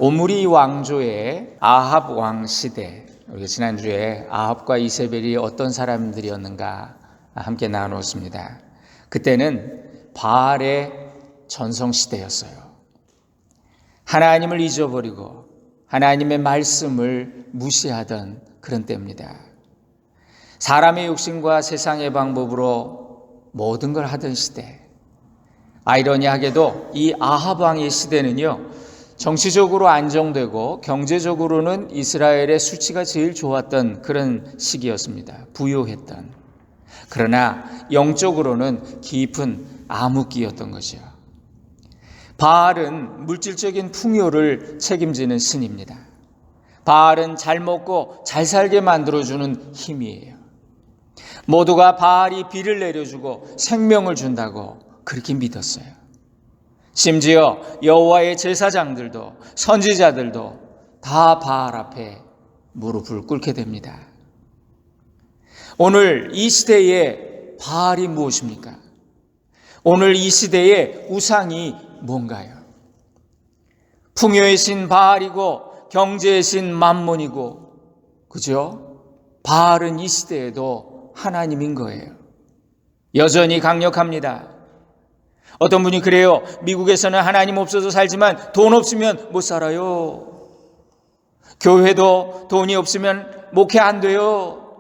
오므리 왕조의 아합 왕 시대, 우리가 지난주에 아합과 이세벨이 어떤 사람들이었는가 함께 나누었습니다. 그때는 바알의 전성시대였어요. 하나님을 잊어버리고 하나님의 말씀을 무시하던 그런 때입니다. 사람의 욕심과 세상의 방법으로 모든 걸 하던 시대. 아이러니하게도 이 아합 왕의 시대는요, 정치적으로 안정되고 경제적으로는 이스라엘의 수치가 제일 좋았던 그런 시기였습니다. 부유했던. 그러나 영적으로는 깊은 암흑기였던 것이요. 바알은 물질적인 풍요를 책임지는 신입니다. 바알은 잘 먹고 잘 살게 만들어주는 힘이에요. 모두가 바알이 비를 내려주고 생명을 준다고 그렇게 믿었어요. 심지어 여호와의 제사장들도 선지자들도 다 바알 앞에 무릎을 꿇게 됩니다. 오늘 이 시대의 바알이 무엇입니까? 오늘 이 시대의 우상이 뭔가요? 풍요의 신 바알이고 경제의 신 맘몬이고, 그죠? 바알은 이 시대에도 하나님인 거예요. 여전히 강력합니다. 어떤 분이 그래요. 미국에서는 하나님 없어서 살지만 돈 없으면 못 살아요. 교회도 돈이 없으면 목회 안 돼요.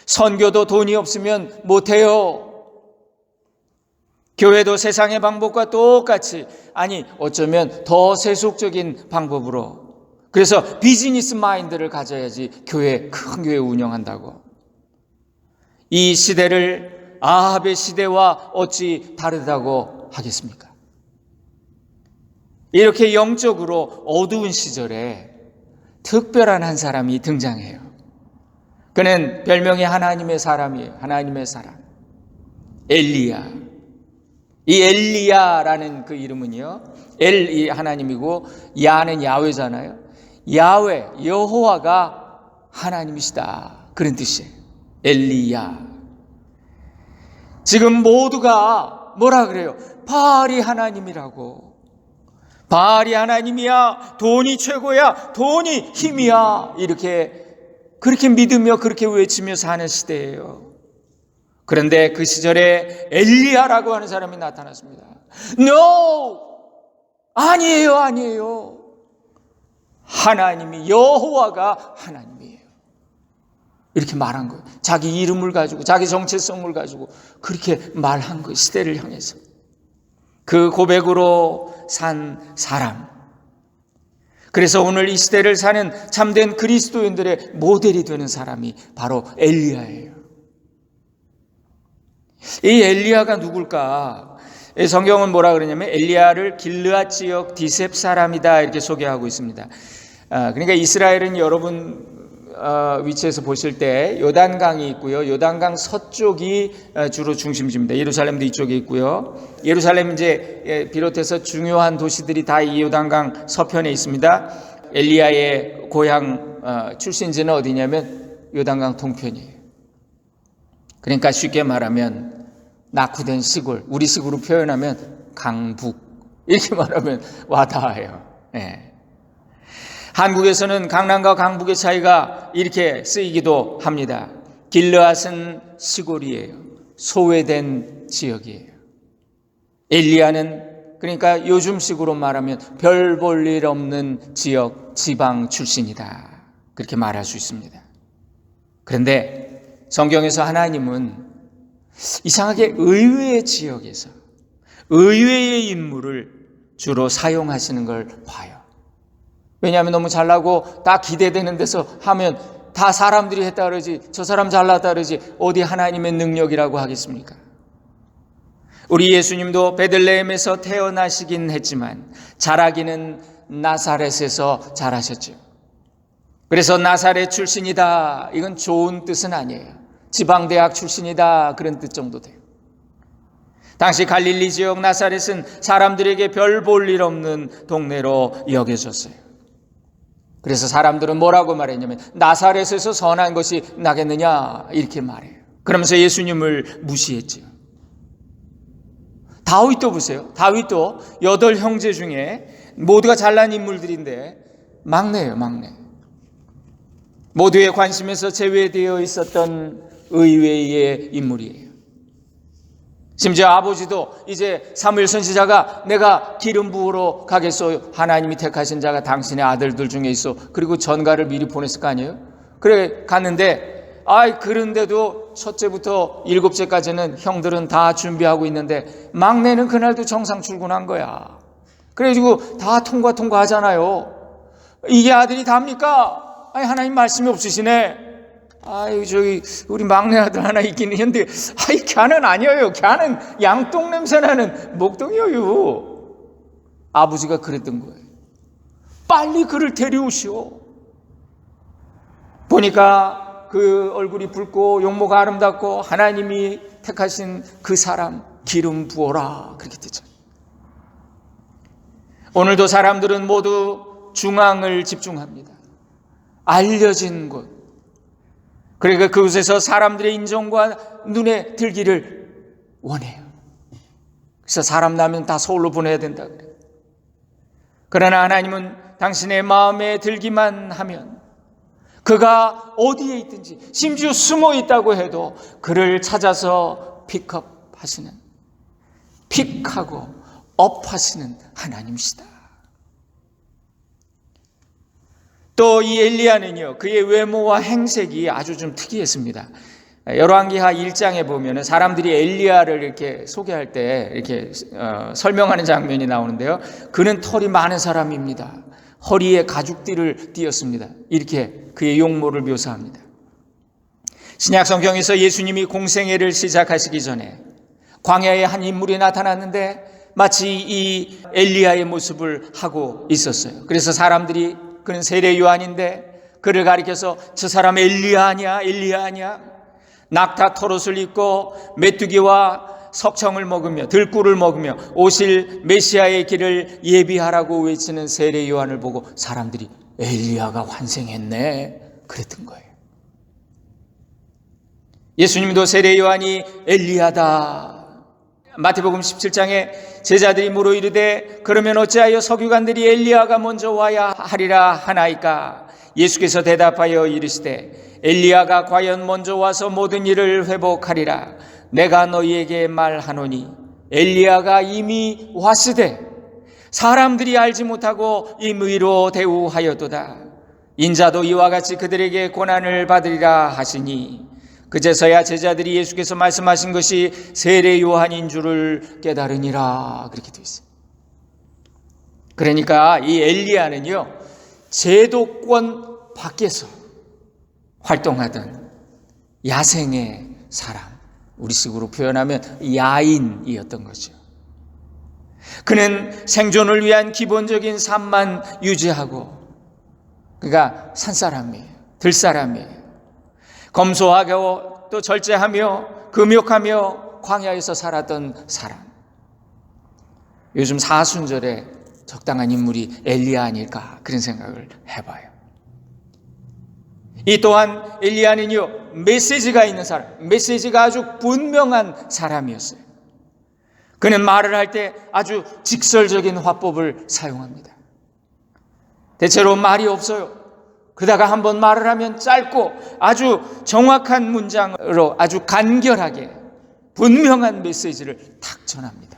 선교도 돈이 없으면 못 해요. 교회도 세상의 방법과 똑같이, 아니 어쩌면 더 세속적인 방법으로, 그래서 비즈니스 마인드를 가져야지 큰 교회 운영한다고. 이 시대를 아합의 시대와 어찌 다르다고 하겠습니까? 이렇게 영적으로 어두운 시절에 특별한 한 사람이 등장해요. 그는 별명이 하나님의 사람이에요. 하나님의 사람. 엘리야. 이 엘리야라는 그 이름은요, 엘이 하나님이고 야는 야훼잖아요. 야훼, 여호와가 하나님이시다, 그런 뜻이에요. 엘리야. 지금 모두가 뭐라 그래요? 바알이 하나님이라고. 바알이 하나님이야. 돈이 최고야. 돈이 힘이야. 그렇게 믿으며 그렇게 외치며 사는 시대예요. 그런데 그 시절에 엘리야라고 하는 사람이 나타났습니다. No! 아니에요. 하나님이, 여호와가 하나님이에요. 이렇게 말한 거예요. 자기 이름을 가지고, 자기 정체성을 가지고 그렇게 말한 거예요. 시대를 향해서. 그 고백으로 산 사람. 그래서 오늘 이 시대를 사는 참된 그리스도인들의 모델이 되는 사람이 바로 엘리야예요. 이 엘리야가 누굴까? 성경은 뭐라 그러냐면 엘리야를 길르앗 지역 디셉 사람이다, 이렇게 소개하고 있습니다. 그러니까 이스라엘은 여러분 위치에서 보실 때 요단강이 있고요. 요단강 서쪽이 주로 중심지입니다. 예루살렘도 이쪽에 있고요. 예루살렘 이제 비롯해서 중요한 도시들이 다 이 요단강 서편에 있습니다. 엘리야의 고향 출신지는 어디냐면 요단강 동편이에요. 그러니까 쉽게 말하면 낙후된 시골, 우리식으로 표현하면 강북, 이렇게 말하면 와닿아요. 네. 한국에서는 강남과 강북의 차이가 이렇게 쓰이기도 합니다. 길르앗은 시골이에요. 소외된 지역이에요. 엘리야는 그러니까 요즘식으로 말하면 별 볼 일 없는 지역, 지방 출신이다, 그렇게 말할 수 있습니다. 그런데 성경에서 하나님은 이상하게 의외의 지역에서 의외의 인물을 주로 사용하시는 걸 봐요. 왜냐하면 너무 잘나고 딱 기대되는 데서 하면 다 사람들이 했다 그러지, 저 사람 잘났다 그러지, 어디 하나님의 능력이라고 하겠습니까? 우리 예수님도 베들레헴에서 태어나시긴 했지만 자라기는 나사렛에서 자라셨죠. 그래서 나사렛 출신이다, 이건 좋은 뜻은 아니에요. 지방대학 출신이다, 그런 뜻 정도 돼요. 당시 갈릴리 지역 나사렛은 사람들에게 별 볼 일 없는 동네로 여겨졌어요. 그래서 사람들은 뭐라고 말했냐면 나사렛에서 선한 것이 나겠느냐, 이렇게 말해요. 그러면서 예수님을 무시했죠. 다윗도 보세요. 다윗도 8 형제 중에 모두가 잘난 인물들인데 막내예요, 막내. 모두의 관심에서 제외되어 있었던 의외의 인물이에요. 심지어 아버지도 이제 사무엘 선지자가 내가 기름 부으러 가겠소. 하나님이 택하신 자가 당신의 아들들 중에 있어. 그리고 전가를 미리 보냈을 거 아니에요? 그래 갔는데 그런데도 첫째부터 일곱째까지는 형들은 다 준비하고 있는데 막내는 그날도 정상 출근한 거야. 그래가지고 다 통과하잖아요. 이게 아들이 답니까? 하나님 말씀이 없으시네. 저기 우리 막내 아들 하나 있긴 했는데 걔는 아니에요. 걔는 양똥 냄새 나는 목동이에요. 아버지가 그랬던 거예요. 빨리 그를 데려오시오. 보니까 그 얼굴이 붉고 용모가 아름답고 하나님이 택하신 그 사람 기름 부어라 그렇게 되죠. 오늘도 사람들은 모두 중앙을 집중합니다. 알려진 곳. 그러니까 그곳에서 사람들의 인정과 눈에 들기를 원해요. 그래서 사람 나면 다 서울로 보내야 된다 그래요. 그러나 하나님은 당신의 마음에 들기만 하면 그가 어디에 있든지 심지어 숨어 있다고 해도 그를 찾아서 픽업하시는, 픽하고 업하시는 하나님이시다. 또 이 엘리야는요, 그의 외모와 행색이 아주 좀 특이했습니다. 열왕기하 1장에 보면은 사람들이 엘리야를 이렇게 소개할 때 이렇게 설명하는 장면이 나오는데요. 그는 털이 많은 사람입니다. 허리에 가죽띠를 띠었습니다. 이렇게 그의 용모를 묘사합니다. 신약 성경에서 예수님이 공생애를 시작하시기 전에 광야에 한 인물이 나타났는데 마치 이 엘리야의 모습을 하고 있었어요. 그래서 사람들이 그는 세례 요한인데 그를 가리켜서 저 사람 엘리야 아니야? 낙타 털옷을 입고 메뚜기와 석청을 먹으며 들꿀을 먹으며 오실 메시아의 길을 예비하라고 외치는 세례 요한을 보고 사람들이 엘리야가 환생했네 그랬던 거예요. 예수님도 세례 요한이 엘리야다. 마태복음 17장에 제자들이 물어 이르되 그러면 어찌하여 서기관들이 엘리야가 먼저 와야 하리라 하나이까? 예수께서 대답하여 이르시되 엘리야가 과연 먼저 와서 모든 일을 회복하리라. 내가 너희에게 말하노니 엘리야가 이미 왔으되 사람들이 알지 못하고 임의로 대우하였도다. 인자도 이와 같이 그들에게 고난을 받으리라 하시니 그제서야 제자들이 예수께서 말씀하신 것이 세례 요한인 줄을 깨달으니라 그렇게 되어 있어요. 그러니까 이 엘리야는요, 제도권 밖에서 활동하던 야생의 사람, 우리식으로 표현하면 야인이었던 거죠. 그는 생존을 위한 기본적인 삶만 유지하고, 그러니까 산사람이에요. 들사람이에요. 검소하고 또 절제하며 금욕하며 광야에서 살았던 사람. 요즘 사순절에 적당한 인물이 엘리야 아닐까 그런 생각을 해봐요. 이 또한 엘리야는요, 메시지가 있는 사람, 메시지가 아주 분명한 사람이었어요. 그는 말을 할 때 아주 직설적인 화법을 사용합니다. 대체로 말이 없어요. 그러다가 한번 말을 하면 짧고 아주 정확한 문장으로 아주 간결하게 분명한 메시지를 탁 전합니다.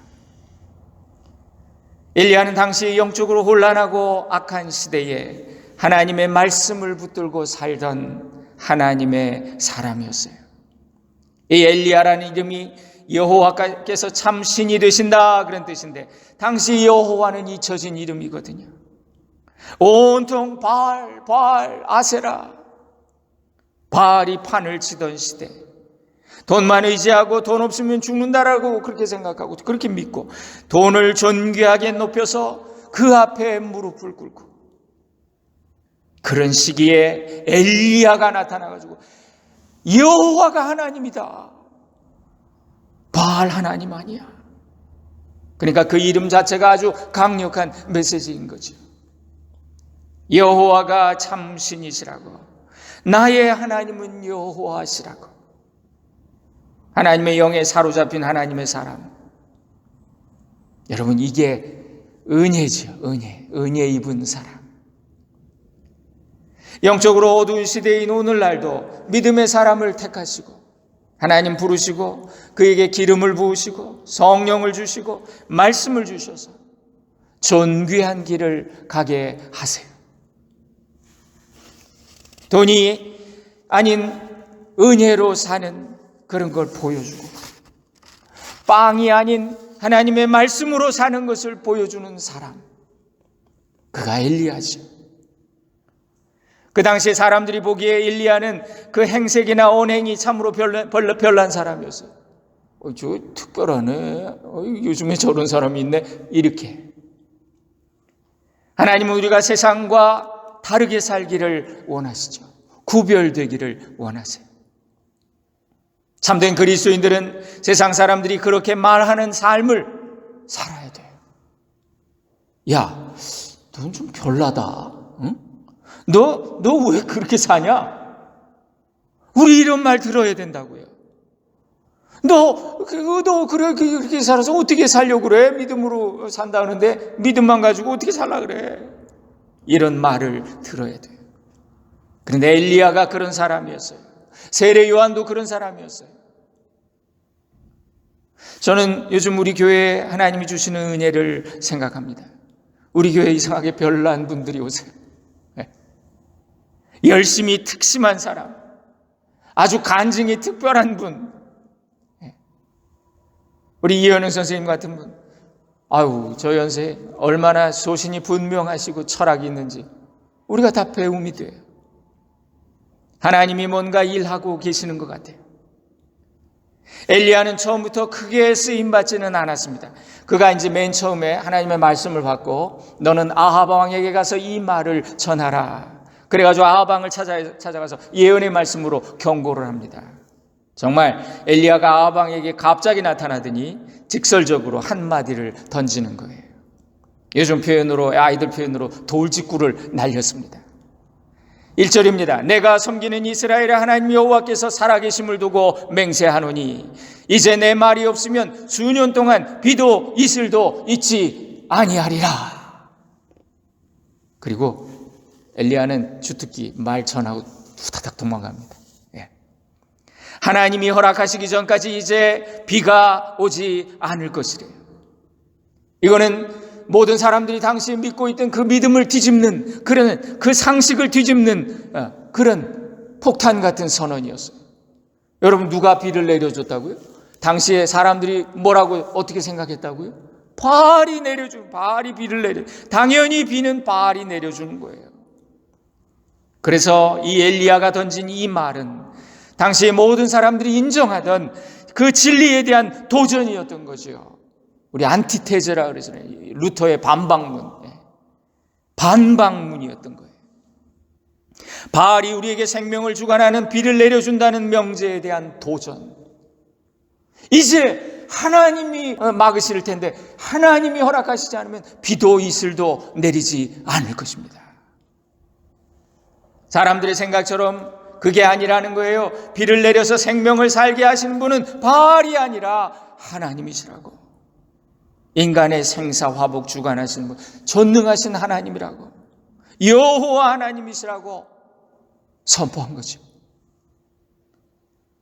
엘리야는 당시 영적으로 혼란하고 악한 시대에 하나님의 말씀을 붙들고 살던 하나님의 사람이었어요. 이 엘리야라는 이름이 여호와께서 참 신이 되신다 그런 뜻인데 당시 여호와는 잊혀진 이름이거든요. 온통 바알, 아세라. 바알이 판을 치던 시대. 돈만 의지하고 돈 없으면 죽는다라고 그렇게 생각하고 그렇게 믿고 돈을 존귀하게 높여서 그 앞에 무릎을 꿇고 그런 시기에 엘리야가 나타나가지고 여호와가 하나님이다. 바알 하나님 아니야. 그러니까 그 이름 자체가 아주 강력한 메시지인 거죠. 여호와가 참 신이시라고, 나의 하나님은 여호와시라고. 하나님의 영에 사로잡힌 하나님의 사람. 여러분, 이게 은혜지요. 은혜 입은 사람. 영적으로 어두운 시대인 오늘날도 믿음의 사람을 택하시고 하나님 부르시고 그에게 기름을 부으시고 성령을 주시고 말씀을 주셔서 존귀한 길을 가게 하세요. 돈이 아닌 은혜로 사는 그런 걸 보여주고, 빵이 아닌 하나님의 말씀으로 사는 것을 보여주는 사람, 그가 엘리야죠. 그 당시에 사람들이 보기에 엘리야는 그 행색이나 언행이 참으로 별난 사람이었어요. 저 특별하네. 요즘에 저런 사람이 있네. 이렇게. 하나님은 우리가 세상과 다르게 살기를 원하시죠. 구별되기를 원하세요. 참된 그리스도인들은 세상 사람들이 그렇게 말하는 삶을 살아야 돼요. 야, 넌 좀 별나다. 응? 너 왜 그렇게 사냐? 우리 이런 말 들어야 된다고요. 너 그렇게 살아서 어떻게 살려고 그래? 믿음으로 산다는데 믿음만 가지고 어떻게 살라 그래? 이런 말을 들어야 돼요. 그런데 엘리야가 그런 사람이었어요. 세례 요한도 그런 사람이었어요. 저는 요즘 우리 교회에 하나님이 주시는 은혜를 생각합니다. 우리 교회에 이상하게 별난 분들이 오세요. 열심히 특심한 사람, 아주 간증이 특별한 분, 우리 이현웅 선생님 같은 분, 아유, 저 연세에 얼마나 소신이 분명하시고 철학이 있는지 우리가 다 배움이 돼요. 하나님이 뭔가 일하고 계시는 것 같아요. 엘리야는 처음부터 크게 쓰임받지는 않았습니다. 그가 이제 맨 처음에 하나님의 말씀을 받고 너는 아합 왕에게 가서 이 말을 전하라. 그래가지고 아합 왕을 찾아가서 예언의 말씀으로 경고를 합니다. 정말 엘리야가 아합 왕에게 갑자기 나타나더니 직설적으로 한마디를 던지는 거예요. 요즘 표현으로, 아이들 표현으로 돌직구를 날렸습니다. 1절입니다. 내가 섬기는 이스라엘의 하나님 여호와께서 살아계심을 두고 맹세하노니 이제 내 말이 없으면 수년 동안 비도 이슬도 있지 아니하리라. 그리고 엘리야는 주특기 말 전하고 후다닥 도망갑니다. 하나님이 허락하시기 전까지 이제 비가 오지 않을 것이래요. 이거는 모든 사람들이 당시에 믿고 있던 그 믿음을 뒤집는, 그런 그 상식을 뒤집는 그런 폭탄 같은 선언이었어요. 여러분, 누가 비를 내려줬다고요? 당시에 사람들이 뭐라고 어떻게 생각했다고요? 바알이 비를 내려. 당연히 비는 바알이 내려주는 거예요. 그래서 이 엘리야가 던진 이 말은 당시에 모든 사람들이 인정하던 그 진리에 대한 도전이었던 거죠. 우리 안티테제라 그래서 루터의 반박문이었던 거예요. 바알이 우리에게 생명을 주관하는 비를 내려준다는 명제에 대한 도전. 이제 하나님이 막으실 텐데 하나님이 허락하시지 않으면 비도 이슬도 내리지 않을 것입니다. 사람들의 생각처럼 그게 아니라는 거예요. 비를 내려서 생명을 살게 하시는 분은 바알이 아니라 하나님이시라고. 인간의 생사화복 주관하시는 분, 전능하신 하나님이라고, 여호와 하나님이시라고 선포한 거죠.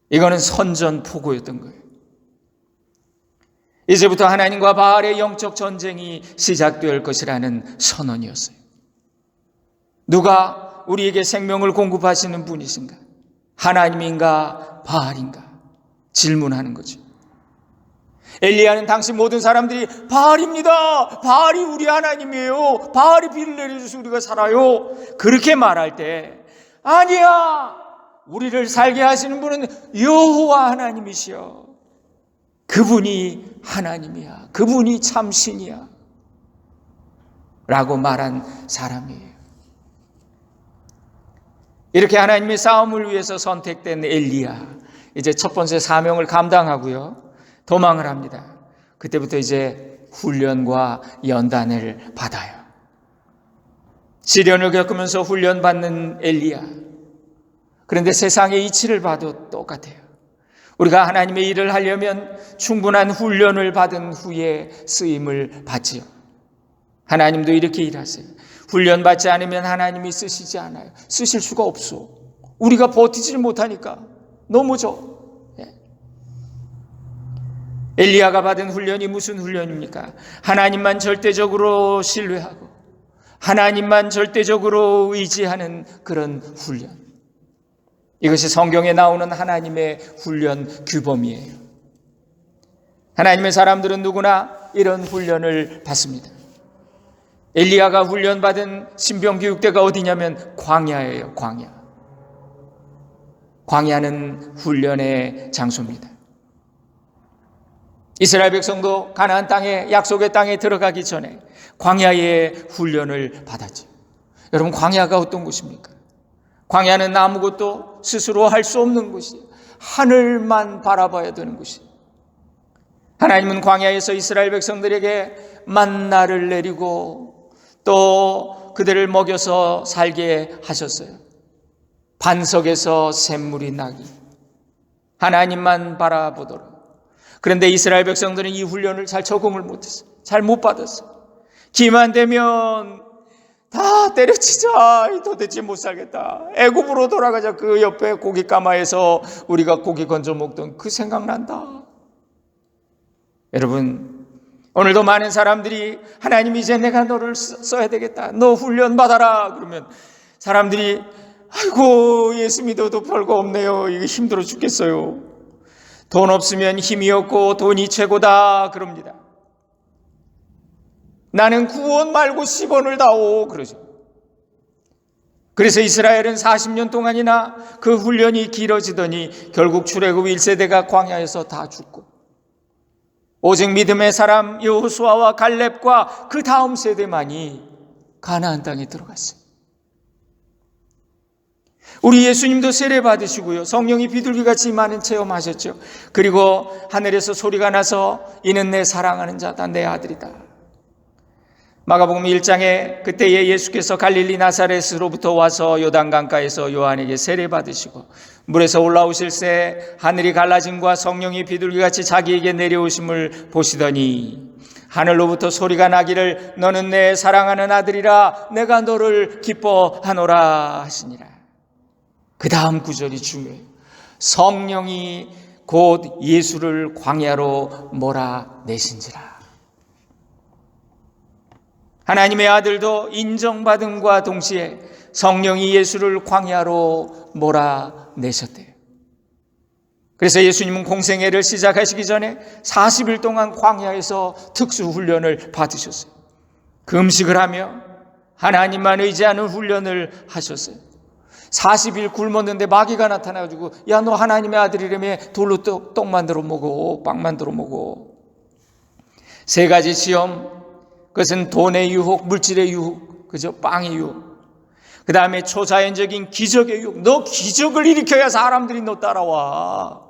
이거는 선전포고였던 거예요. 이제부터 하나님과 바알의 영적 전쟁이 시작될 것이라는 선언이었어요. 누가 우리에게 생명을 공급하시는 분이신가? 하나님인가 바알인가? 질문하는 거죠. 엘리야는 당시 모든 사람들이 바알입니다. 바알이 우리 하나님이에요. 바알이 비를 내려줘서 우리가 살아요. 그렇게 말할 때 아니야. 우리를 살게 하시는 분은 여호와 하나님이시여. 그분이 하나님이야. 그분이 참신이야. 라고 말한 사람이에요. 이렇게 하나님의 싸움을 위해서 선택된 엘리야. 이제 첫 번째 사명을 감당하고요. 도망을 합니다. 그때부터 이제 훈련과 연단을 받아요. 시련을 겪으면서 훈련받는 엘리야. 그런데 세상의 이치를 봐도 똑같아요. 우리가 하나님의 일을 하려면 충분한 훈련을 받은 후에 쓰임을 받지요. 하나님도 이렇게 일하세요. 훈련받지 않으면 하나님이 쓰시지 않아요. 쓰실 수가 없어. 우리가 버티질 못하니까 넘어져. 엘리야가 받은 훈련이 무슨 훈련입니까? 하나님만 절대적으로 신뢰하고 하나님만 절대적으로 의지하는 그런 훈련. 이것이 성경에 나오는 하나님의 훈련 규범이에요. 하나님의 사람들은 누구나 이런 훈련을 받습니다. 엘리야가 훈련받은 신병교육대가 어디냐면 광야예요. 광야. 광야는 훈련의 장소입니다. 이스라엘 백성도 가나안 땅에, 약속의 땅에 들어가기 전에 광야의 훈련을 받았죠. 여러분, 광야가 어떤 곳입니까? 광야는 아무것도 스스로 할 수 없는 곳이에요. 하늘만 바라봐야 되는 곳이에요. 하나님은 광야에서 이스라엘 백성들에게 만나를 내리고 또 그들을 먹여서 살게 하셨어요. 반석에서 샘물이 나기. 하나님만 바라보도록. 그런데 이스라엘 백성들은 이 훈련을 잘 적응을 못했어요. 잘 못 받았어요. 기만 되면 다 때려치자. 도대체 못 살겠다. 애굽으로 돌아가자. 그 옆에 고기 까마에서 우리가 고기 건져 먹던 그 생각난다. 여러분, 오늘도 많은 사람들이 하나님 이제 내가 너를 써야 되겠다. 너 훈련 받아라. 그러면 사람들이 아이고 예수 믿어도 별거 없네요. 이거 힘들어 죽겠어요. 돈 없으면 힘이 없고 돈이 최고다. 그럽니다. 나는 9원 말고 10원을 다오. 그러죠. 그래서 이스라엘은 40년 동안이나 그 훈련이 길어지더니 결국 출애굽 1세대가 광야에서 다 죽고 오직 믿음의 사람 여호수아와 갈렙과 그 다음 세대만이 가나안 땅에 들어갔어요. 우리 예수님도 세례 받으시고요. 성령이 비둘기같이 많은 체험하셨죠. 그리고 하늘에서 소리가 나서 이는 내 사랑하는 자다, 내 아들이다. 마가복음 1장에 그때에 예수께서 갈릴리 나사렛으로부터 와서 요단강가에서 요한에게 세례 받으시고 물에서 올라오실새 하늘이 갈라짐과 성령이 비둘기같이 자기에게 내려오심을 보시더니 하늘로부터 소리가 나기를 너는 내 사랑하는 아들이라 내가 너를 기뻐하노라 하시니라. 그 다음 구절이 중요해요. 성령이 곧 예수를 광야로 몰아내신지라. 하나님의 아들도 인정받음과 동시에 성령이 예수를 광야로 몰아내셨대요. 그래서 예수님은 공생애를 시작하시기 전에 40일 동안 광야에서 특수훈련을 받으셨어요. 금식을 하며 하나님만 의지하는 훈련을 하셨어요. 40일 굶었는데 마귀가 나타나가지고 야, 너 하나님의 아들이라며 돌로 떡 만들어 먹어, 빵 만들어 먹어. 3가지 시험, 그것은 돈의 유혹, 물질의 유혹, 그죠? 빵의 유혹. 그 다음에 초자연적인 기적의 유혹. 너 기적을 일으켜야 사람들이 너 따라와.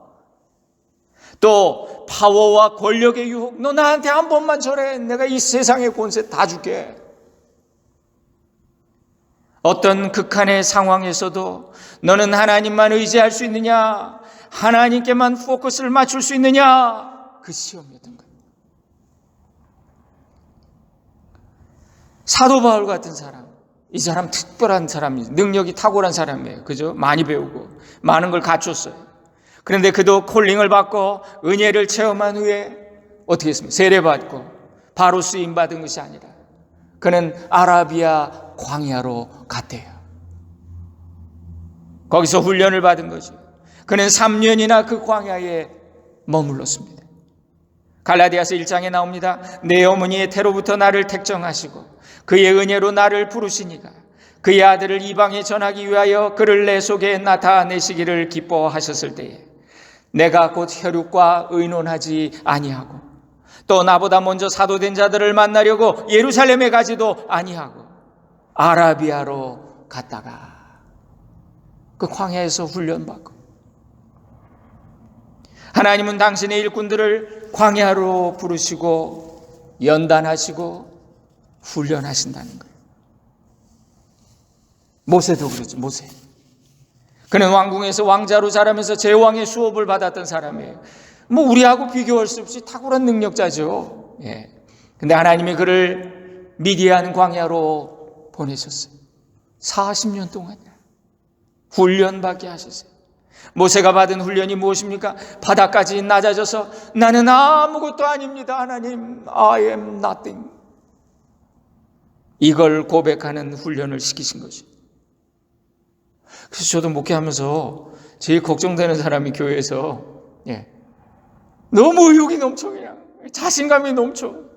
또 파워와 권력의 유혹. 너 나한테 한 번만 절해. 내가 이 세상의 권세 다 줄게. 어떤 극한의 상황에서도 너는 하나님만 의지할 수 있느냐? 하나님께만 포커스를 맞출 수 있느냐? 그 시험이었던 거예요. 사도 바울 같은 사람, 이 사람 특별한 사람이에요. 능력이 탁월한 사람이에요. 그죠? 많이 배우고 많은 걸 갖췄어요. 그런데 그도 콜링을 받고 은혜를 체험한 후에 어떻게 했습니까? 세례받고 바로 쓰임받은 것이 아니라 그는 아라비아 광야로 갔대요. 거기서 훈련을 받은 거죠. 그는 3년이나 그 광야에 머물렀습니다. 갈라디아서 1장에 나옵니다. 내 어머니의 태로부터 나를 택정하시고 그의 은혜로 나를 부르시니가 그의 아들을 이방에 전하기 위하여 그를 내 속에 나타내시기를 기뻐하셨을 때에 내가 곧 혈육과 의논하지 아니하고 또 나보다 먼저 사도된 자들을 만나려고 예루살렘에 가지도 아니하고 아라비아로 갔다가 그 광야에서 훈련받고 하나님은 당신의 일꾼들을 광야로 부르시고 연단하시고 훈련하신다는 거예요. 모세도 그렇죠. 모세. 그는 왕궁에서 왕자로 자라면서 제왕의 수업을 받았던 사람이에요. 뭐 우리하고 비교할 수 없이 탁월한 능력자죠. 예. 근데 하나님이 그를 미디안 광야로 보내셨어요. 40년 동안 훈련받게 하셨어요. 모세가 받은 훈련이 무엇입니까? 바닥까지 낮아져서 나는 아무것도 아닙니다, 하나님. I am nothing. 이걸 고백하는 훈련을 시키신 거죠. 그래서 저도 목회하면서 제일 걱정되는 사람이 교회에서 너무 의욕이 넘쳐, 그냥 자신감이 넘쳐.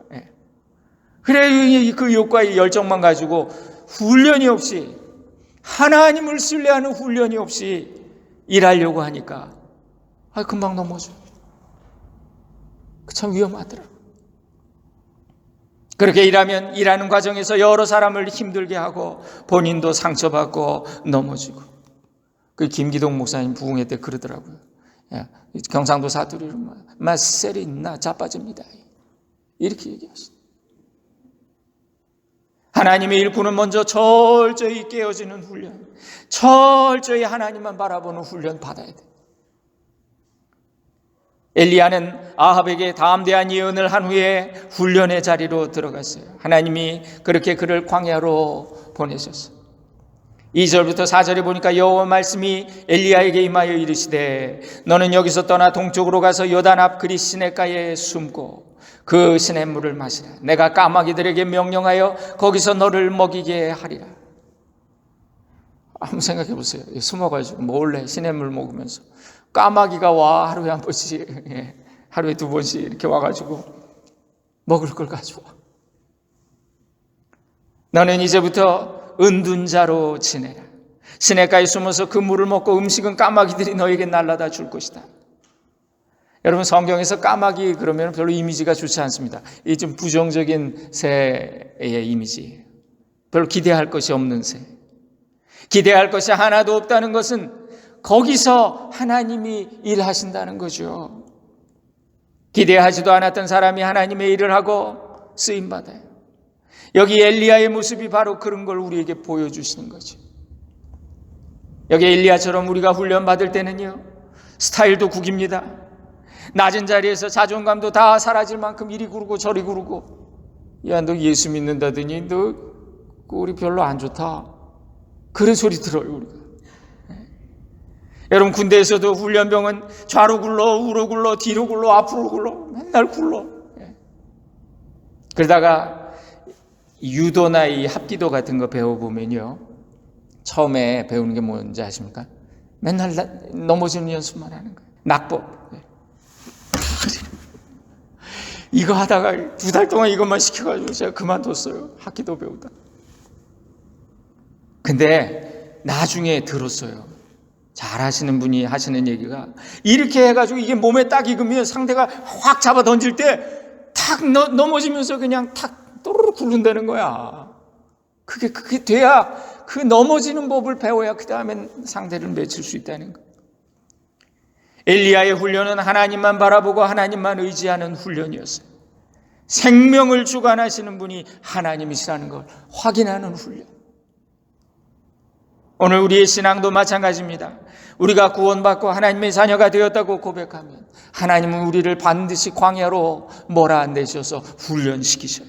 그래 그 욕과 열정만 가지고 훈련이 없이, 하나님을 신뢰하는 훈련이 없이 일하려고 하니까 금방 넘어져. 참 위험하더라고요. 그렇게 일하는 과정에서 여러 사람을 힘들게 하고 본인도 상처받고 넘어지고. 그 김기동 목사님 부흥회 때 그러더라고요. 경상도 사투리로 마셀이 나 자빠집니다, 이렇게 얘기하시죠. 하나님의 일꾼은 먼저 철저히 깨어지는 훈련, 철저히 하나님만 바라보는 훈련 받아야 돼. 엘리야는 아합에게 담대한 예언을 한 후에 훈련의 자리로 들어갔어요. 하나님이 그렇게 그를 광야로 보내셨어요. 2절부터 4절에 보니까 여호와 말씀이 엘리야에게 임하여 이르시되 너는 여기서 떠나 동쪽으로 가서 요단 앞 그리 시냇가에 숨고 그 시냇물을 마시라. 내가 까마귀들에게 명령하여 거기서 너를 먹이게 하리라. 한번 생각해 보세요. 숨어가지고 몰래 시냇물 먹으면서 까마귀가 와, 하루에 한 번씩, 하루에 두 번씩 이렇게 와가지고 먹을 걸 가져와. 너는 이제부터 은둔자로 지내라. 시냇가에 숨어서 그 물을 먹고 음식은 까마귀들이 너에게 날라다 줄 것이다. 여러분, 성경에서 까마귀 그러면 별로 이미지가 좋지 않습니다. 이 좀 부정적인 새의 이미지예요. 별로 기대할 것이 없는 새. 기대할 것이 하나도 없다는 것은 거기서 하나님이 일하신다는 거죠. 기대하지도 않았던 사람이 하나님의 일을 하고 쓰임받아요. 여기 엘리야의 모습이 바로 그런 걸 우리에게 보여주시는 거죠. 여기 엘리야처럼 우리가 훈련받을 때는요, 스타일도 구깁니다. 낮은 자리에서 자존감도 다 사라질 만큼 이리 구르고 저리 구르고, 야, 너 예수 믿는다더니 너 우리 별로 안 좋다, 그런 소리 들어요, 우리가. 여러분, 군대에서도 훈련병은 좌로 굴러, 우로 굴러, 뒤로 굴러, 앞으로 굴러, 맨날 굴러. 그러다가 유도나 이 합기도 같은 거 배워보면요, 처음에 배우는 게 뭔지 아십니까? 맨날 넘어지는 연습만 하는 거예요. 낙법. 이거 하다가 2달 동안 이것만 시켜가지고 제가 그만뒀어요. 합기도 배우다. 근데 나중에 들었어요. 잘하시는 분이 하시는 얘기가, 이렇게 해가지고 이게 몸에 딱 익으면 상대가 확 잡아 던질 때 탁 넘어지면서 그냥 탁 또르르 굴른다는 거야. 그게 돼야, 그 넘어지는 법을 배워야 그 다음엔 상대를 맺힐 수 있다는 거. 엘리야의 훈련은 하나님만 바라보고 하나님만 의지하는 훈련이었어요. 생명을 주관하시는 분이 하나님이시라는 걸 확인하는 훈련. 오늘 우리의 신앙도 마찬가지입니다. 우리가 구원받고 하나님의 자녀가 되었다고 고백하면 하나님은 우리를 반드시 광야로 몰아내셔서 훈련시키셔요.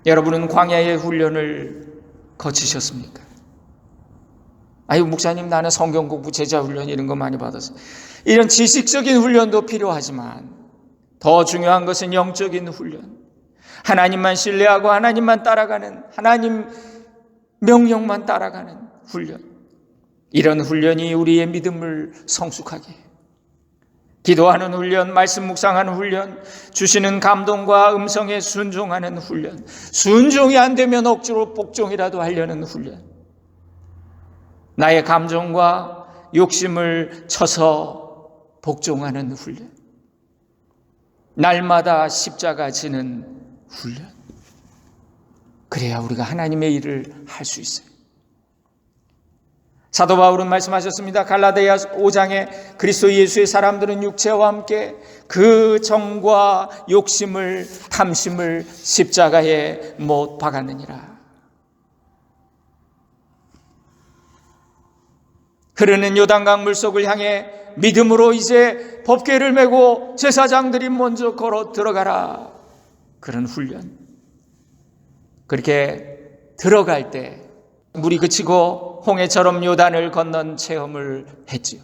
여러분은 광야의 훈련을 거치셨습니까? 아유, 목사님, 나는 성경 공부, 제자 훈련 이런 거 많이 받았어요. 이런 지식적인 훈련도 필요하지만 더 중요한 것은 영적인 훈련. 하나님만 신뢰하고 하나님만 따라가는, 하나님 명령만 따라가는 훈련. 이런 훈련이 우리의 믿음을 성숙하게 해요. 기도하는 훈련, 말씀 묵상하는 훈련, 주시는 감동과 음성에 순종하는 훈련, 순종이 안 되면 억지로 복종이라도 하려는 훈련, 나의 감정과 욕심을 쳐서 복종하는 훈련, 날마다 십자가 지는 훈련. 그래야 우리가 하나님의 일을 할 수 있어요. 사도 바울은 말씀하셨습니다. 갈라디아 5장에 그리스도 예수의 사람들은 육체와 함께 그 정과 욕심을, 탐심을 십자가에 못 박았느니라. 흐르는 요단강 물속을 향해 믿음으로 이제 법궤를 메고 제사장들이 먼저 걸어 들어가라. 그런 훈련. 그렇게 들어갈 때 물이 그치고 홍해처럼 요단을 건넌 체험을 했지요.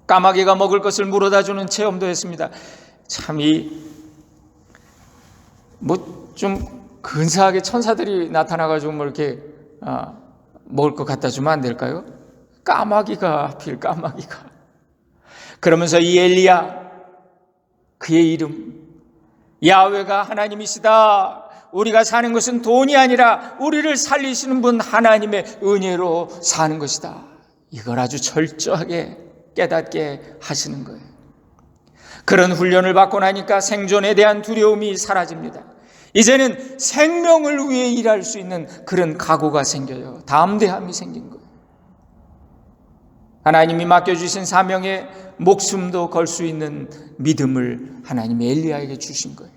까마귀가 먹을 것을 물어다 주는 체험도 했습니다. 참 좀 근사하게 천사들이 나타나가지고 뭐 이렇게 먹을 것 갖다 주면 안 될까요? 까마귀가. 그러면서 이 엘리야, 그의 이름, 야훼가 하나님이시다. 우리가 사는 것은 돈이 아니라 우리를 살리시는 분 하나님의 은혜로 사는 것이다. 이걸 아주 철저하게 깨닫게 하시는 거예요. 그런 훈련을 받고 나니까 생존에 대한 두려움이 사라집니다. 이제는 생명을 위해 일할 수 있는 그런 각오가 생겨요. 담대함이 생긴 거예요. 하나님이 맡겨주신 사명에 목숨도 걸 수 있는 믿음을 하나님이 엘리야에게 주신 거예요.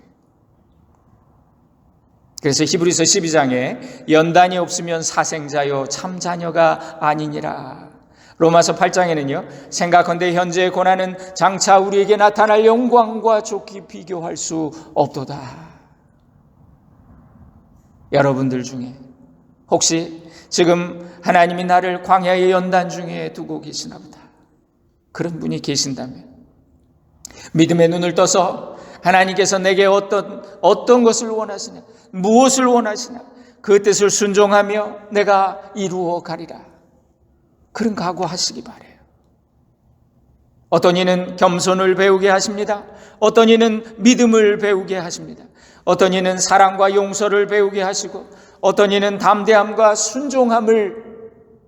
그래서 히브리서 12장에 연단이 없으면 사생자요 참 자녀가 아니니라. 로마서 8장에는요, 생각컨대 현재의 고난은 장차 우리에게 나타날 영광과 좋게 비교할 수 없도다. 여러분들 중에 혹시 지금 하나님이 나를 광야의 연단 중에 두고 계시나 보다, 그런 분이 계신다면 믿음의 눈을 떠서 하나님께서 내게 어떤 것을 원하시냐, 무엇을 원하시냐, 그 뜻을 순종하며 내가 이루어 가리라. 그런 각오하시기 바라요. 어떤 이는 겸손을 배우게 하십니다. 어떤 이는 믿음을 배우게 하십니다. 어떤 이는 사랑과 용서를 배우게 하시고, 어떤 이는 담대함과 순종함을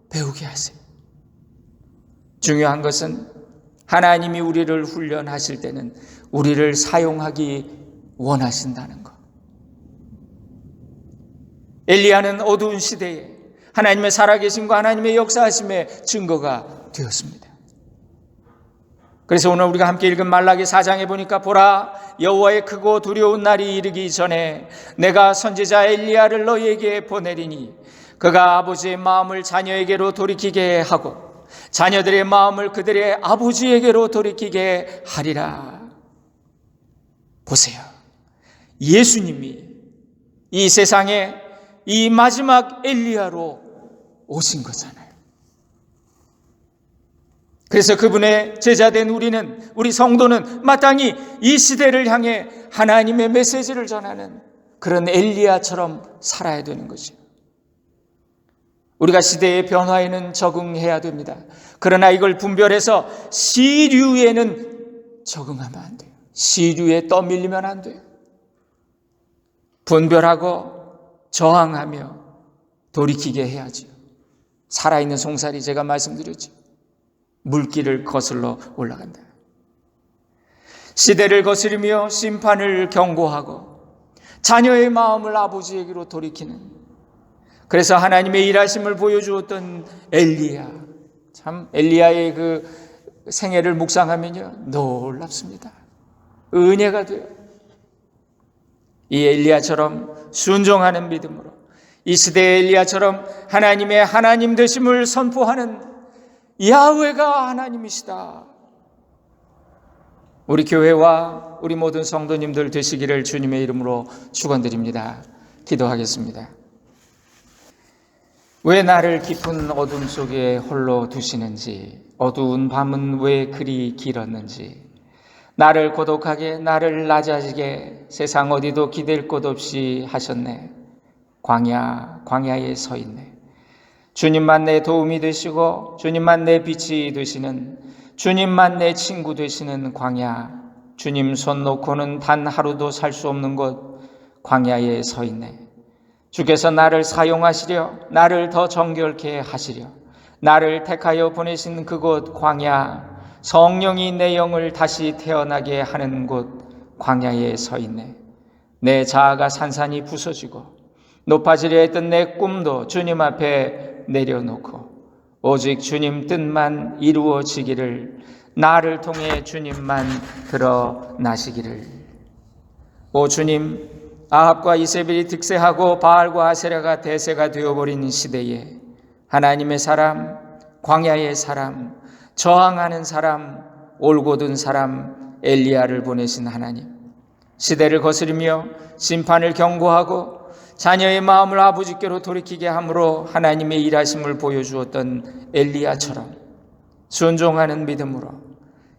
배우게 하세요. 중요한 것은 하나님이 우리를 훈련하실 때는 우리를 사용하기 원하신다는 것. 엘리야는 어두운 시대에 하나님의 살아계심과 하나님의 역사하심의 증거가 되었습니다. 그래서 오늘 우리가 함께 읽은 말라기 4장에 보니까 보라, 여호와의 크고 두려운 날이 이르기 전에 내가 선지자 엘리야를 너희에게 보내리니 그가 아버지의 마음을 자녀에게로 돌이키게 하고 자녀들의 마음을 그들의 아버지에게로 돌이키게 하리라. 보세요. 예수님이 이 세상에 이 마지막 엘리야로 오신 거잖아요. 그래서 그분의 제자된 우리 성도는 마땅히 이 시대를 향해 하나님의 메시지를 전하는 그런 엘리야처럼 살아야 되는 거죠. 우리가 시대의 변화에는 적응해야 됩니다. 그러나 이걸 분별해서 시류에는 적응하면 안 돼요. 시류에 떠밀리면 안 돼요. 분별하고 저항하며 돌이키게 해야죠. 살아있는 송사리, 제가 말씀드렸죠. 물길을 거슬러 올라간다. 시대를 거스르며 심판을 경고하고 자녀의 마음을 아버지에게로 돌이키는, 그래서 하나님의 일하심을 보여주었던 엘리야, 참 엘리야의 그 생애를 묵상하면요 놀랍습니다. 은혜가 돼요. 이 엘리야처럼 순종하는 믿음으로, 이 시대의 엘리야처럼 하나님의 하나님 되심을 선포하는 야훼가 하나님이시다. 우리 교회와 우리 모든 성도님들 되시기를 주님의 이름으로 축원드립니다. 기도하겠습니다. 왜 나를 깊은 어둠 속에 홀로 두시는지, 어두운 밤은 왜 그리 길었는지, 나를 고독하게, 나를 낮아지게 세상 어디도 기댈 곳 없이 하셨네. 광야에 서 있네. 주님만 내 도움이 되시고 주님만 내 빛이 되시는, 주님만 내 친구 되시는 광야, 주님 손 놓고는 단 하루도 살 수 없는 곳 광야에 서 있네. 주께서 나를 사용하시려, 나를 더 정결케 하시려 나를 택하여 보내신 그곳 광야, 성령이 내 영을 다시 태어나게 하는 곳 광야에 서 있네. 내 자아가 산산이 부서지고 높아지려 했던 내 꿈도 주님 앞에 내려놓고 오직 주님 뜻만 이루어지기를, 나를 통해 주님만 드러나시기를. 오 주님, 아합과 이세벨이 득세하고 바알과 아세라가 대세가 되어버린 시대에 하나님의 사람, 광야의 사람, 저항하는 사람, 올곧은 사람 엘리야를 보내신 하나님, 시대를 거스르며 심판을 경고하고 자녀의 마음을 아버지께로 돌이키게 함으로 하나님의 일하심을 보여주었던 엘리야처럼 순종하는 믿음으로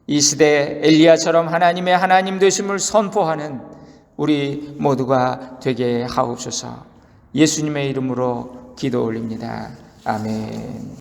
이 시대에 엘리야처럼 하나님의 하나님 되심을 선포하는 우리 모두가 되게 하옵소서. 예수님의 이름으로 기도 올립니다. 아멘.